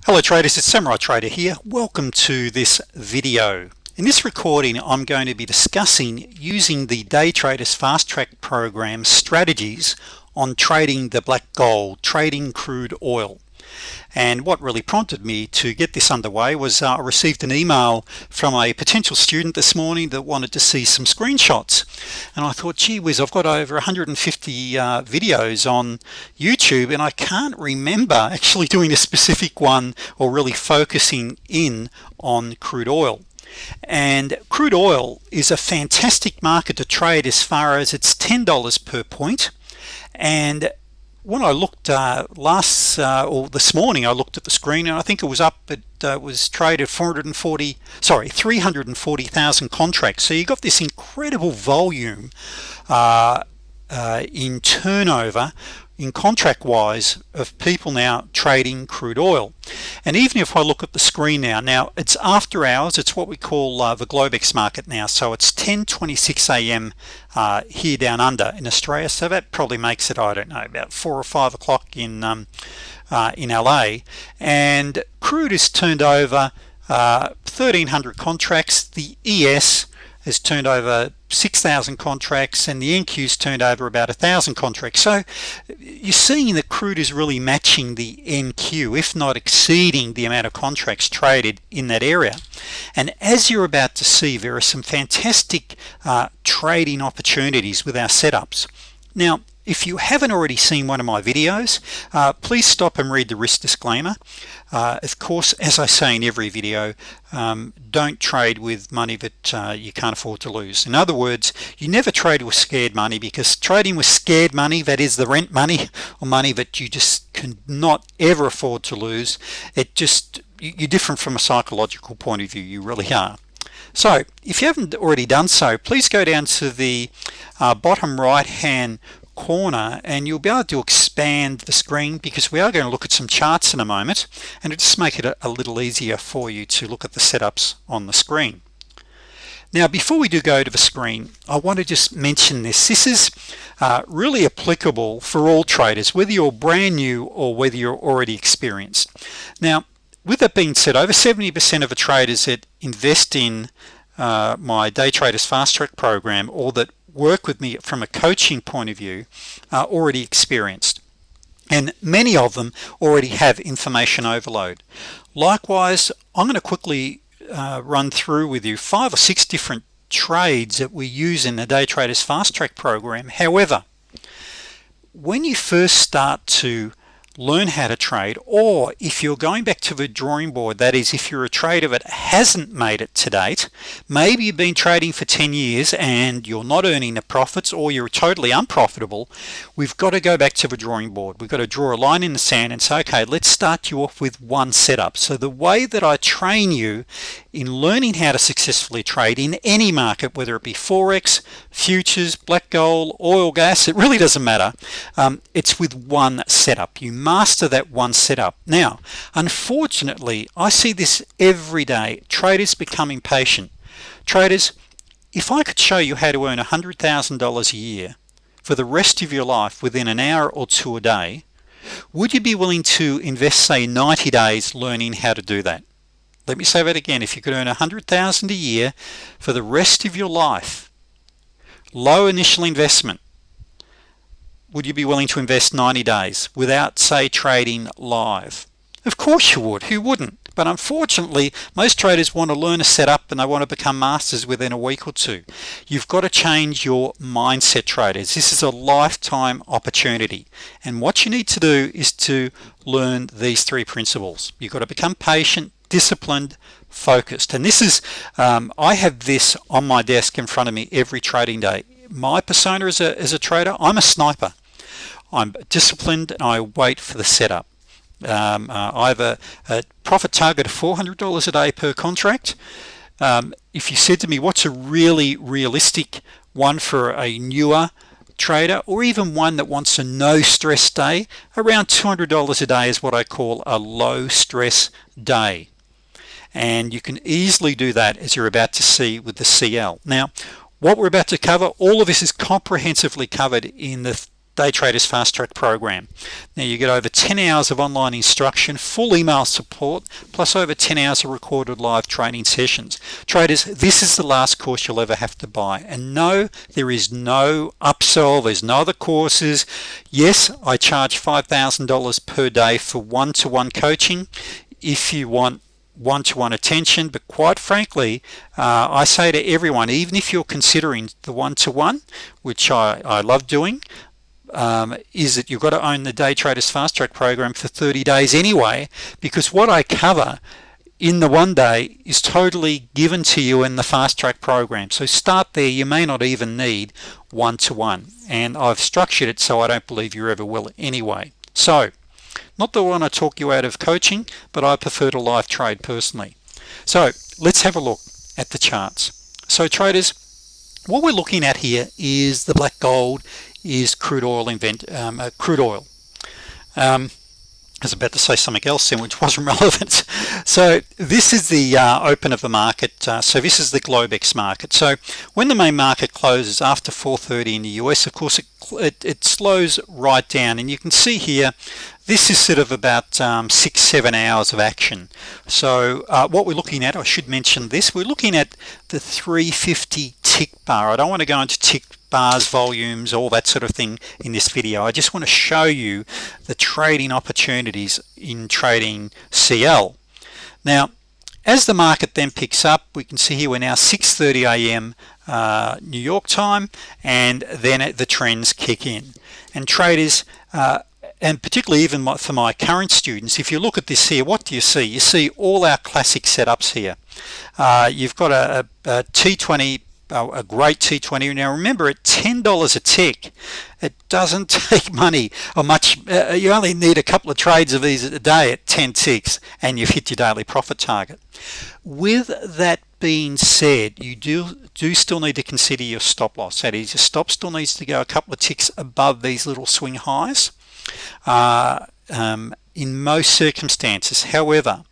Hello traders, it's Samurai Trader here. Welcome to this video. In this recording I'm going to be discussing using the Day Traders Fast Track program strategies on trading the black gold, trading crude oil. And what really prompted me to get this underway was I received an email from a potential student this morning that wanted to see some screenshots, and I thought, gee whiz, I've got over 150 videos on YouTube and I can't remember actually doing a specific one or really focusing in on crude oil. And crude oil is a fantastic market to trade as far as it's $10 per point. And when I looked this morning, I looked at the screen and I think it was up. It was traded 340,000 contracts. So you got this incredible volume in turnover, in contract wise, of people now trading crude oil. And even if I look at the screen now it's after hours, it's what we call the Globex market now, so it's 10:26 a.m. Here down under in Australia, so that probably makes it, I don't know, about 4 or 5 o'clock in LA, and crude is turned over 1,300 contracts. The ES has turned over 6,000 contracts, and the NQ's turned over about 1,000 contracts. So you're seeing that crude is really matching the NQ, if not exceeding the amount of contracts traded in that area. And as you're about to see, there are some fantastic trading opportunities with our setups. Now, if you haven't already seen one of my videos, please stop and read the risk disclaimer. Of course, as I say in every video, don't trade with money that you can't afford to lose. In other words, you never trade with scared money, because trading with scared money, that is the rent money or money that you just cannot ever afford to lose, you're different from a psychological point of view. You really are. So if you haven't already done so, please go down to the bottom right hand corner and you'll be able to expand the screen, because we are going to look at some charts in a moment, and it'll just make it a little easier for you to look at the setups on the screen. Now, before we do go to the screen, I want to just mention this. This is really applicable for all traders, whether you're brand new or whether you're already experienced. Now, with that being said, over 70% of the traders that invest in my Day Traders Fast Track program, or that work with me from a coaching point of view, are already experienced, and many of them already have information overload. Likewise, I'm going to quickly run through with you 5 or 6 different trades that we use in the Day Traders Fast Track program. However, when you first start to learn how to trade, or if you're going back to the drawing board, that is, if you're a trader that hasn't made it to date, maybe you've been trading for 10 years and you're not earning the profits, or you're totally unprofitable, we've got to go back to the drawing board. We've got to draw a line in the sand and say, okay, let's start you off with one setup. So the way that I train you in learning how to successfully trade in any market, whether it be Forex, futures, black gold, oil, gas, it really doesn't matter. It's with one setup. You master that one setup. Now, unfortunately, I see this every day. Traders become impatient. Traders, if I could show you how to earn $100,000 a year for the rest of your life within an hour or two a day, would you be willing to invest, say, 90 days learning how to do that? Let me say that again. If you could earn $100,000 a year for the rest of your life, low initial investment, would you be willing to invest 90 days without, say, trading live? Of course you would. Who wouldn't? But unfortunately, most traders want to learn a setup and they want to become masters within a week or two. You've got to change your mindset, traders. This is a lifetime opportunity. And what you need to do is to learn these 3 principles. You've got to become patient, disciplined, focused. And this is, I have this on my desk in front of me every trading day. My persona as a trader, I'm a sniper. I'm disciplined and I wait for the setup. I have a profit target of $400 a day per contract. If you said to me, what's a really realistic one for a newer trader, or even one that wants a no stress day, around $200 a day is what I call a low stress day. And you can easily do that, as you're about to see with the CL. Now, what we're about to cover, all of this is comprehensively covered in the Day Traders Fast Track program. Now you get over 10 hours of online instruction, full email support, plus over 10 hours of recorded live training sessions. Traders, this is the last course you'll ever have to buy. And no, there is no upsell, there's no other courses. Yes, I charge $5,000 per day for one-to-one coaching if you want one-to-one attention, but quite frankly, I say to everyone, even if you're considering the one-to-one, which I love doing, is that you've got to own the Day Traders Fast Track program for 30 days anyway, because what I cover in the one day is totally given to you in the Fast Track program. So start there. You may not even need one-to-one, and I've structured it so I don't believe you ever will anyway. So not that I want to talk you out of coaching, but I prefer to live trade personally. So let's have a look at the charts. So traders, what we're looking at here is the black gold is crude oil crude oil. I was about to say something else then which wasn't relevant. So this is the open of the market. So this is the Globex market. So when the main market closes after 4:30 in the US, of course it slows right down, and you can see here this is sort of about 6-7 hours of action. So what we're looking at, I should mention this, we're looking at the 350 tick bar. I don't want to go into tick bars, volumes, all that sort of thing in this video. I just want to show you the trading opportunities in trading CL. Now, as the market then picks up, we can see here we're now 6:30 a.m. New York time, and then the trends kick in. And traders, and particularly even for my current students, if you look at this here, what do you see? You see all our classic setups here. You've got a T20, a great T20. Now remember, at $10 a tick, it doesn't take money or much. You only need a couple of trades of these a day at 10 ticks, and you've hit your daily profit target. With that being said, you do still need to consider your stop loss. That is, your stop still needs to go a couple of ticks above these little swing highs in most circumstances. However,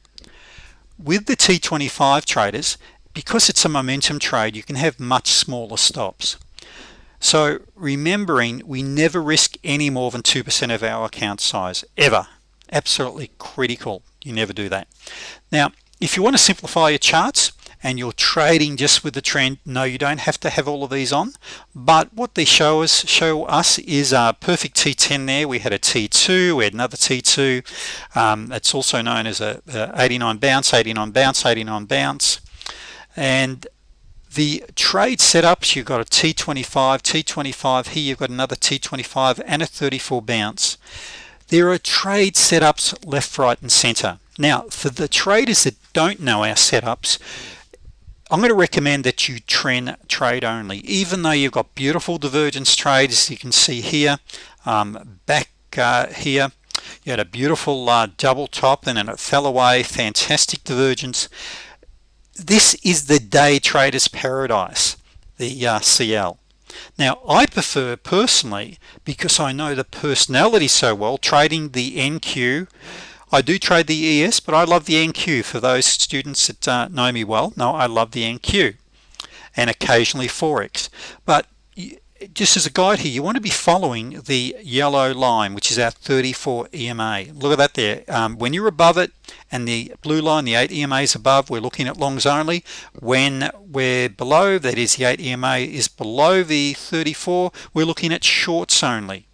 with the T25 traders, because it's a momentum trade, you can have much smaller stops. So remembering, we never risk any more than 2% of our account size, ever. Absolutely critical. You never do that. Now, if you want to simplify your charts and you're trading just with the trend, no, you don't have to have all of these on. But what they show us is a perfect T10 there. We had a T2, we had another T2. It's also known as a 89 bounce, 89 bounce, 89 bounce. And the trade setups, you've got a T25 here, you've got another T25 and a 34 bounce. There are trade setups left, right and center. Now for the traders that don't know our setups, I'm going to recommend that you trend trade only, even though you've got beautiful divergence trades. You can see here, back here, you had a beautiful double top and then it fell away, fantastic divergence. This is the day trader's paradise, the CL. Now I prefer personally, because I know the personality so well, trading the NQ. I do trade the ES, but I love the NQ. For those students that know me well, no, I love the NQ, and occasionally Forex. But just as a guide here, you want to be following the yellow line, which is our 34 EMA. Look at that there. When you're above it and the blue line, the 8 EMA is above, we're looking at longs only. When we're below, that is the 8 EMA is below the 34, we're looking at shorts only.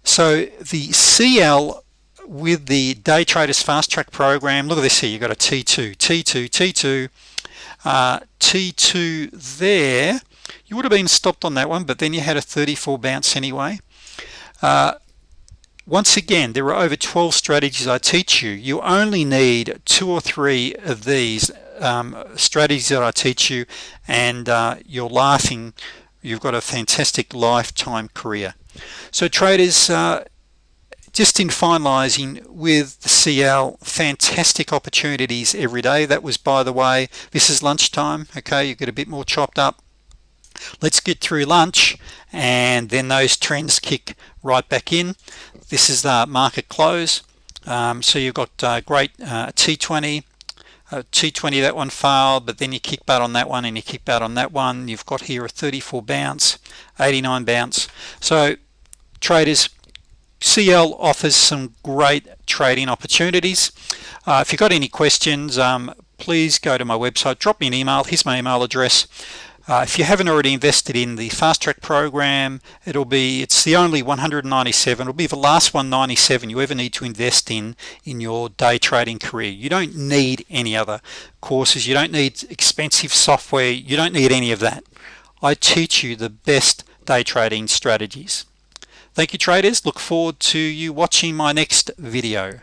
So the CL with the Day Traders Fast Track program, look at this here, you've got a T2, T2, T2, T2 there. You would have been stopped on that one, but then you had a 34 bounce anyway. Once again, there are over 12 strategies I teach you. You only need 2 or 3 of these strategies that I teach you, and you're laughing. You've got a fantastic lifetime career. So traders, just in finalizing with the CL, fantastic opportunities every day. That was, by the way, this is lunchtime. Okay, you get a bit more chopped up. Let's get through lunch, and then those trends kick right back in. This is the market close. So you've got great T20, T20, that one failed, but then you kick back on that one and you kick back on that one. You've got here a 34 bounce, 89 bounce. So Traders, CL offers some great trading opportunities. If you've got any questions, please go to my website, drop me an email. Here's my email address. If you haven't already invested in the fast track program, it's the only 197. It'll be the last 197 you ever need to invest in your day trading career. You don't need any other courses. You don't need expensive software. You don't need any of that. I teach you the best day trading strategies. Thank you, traders. Look forward to you watching my next video.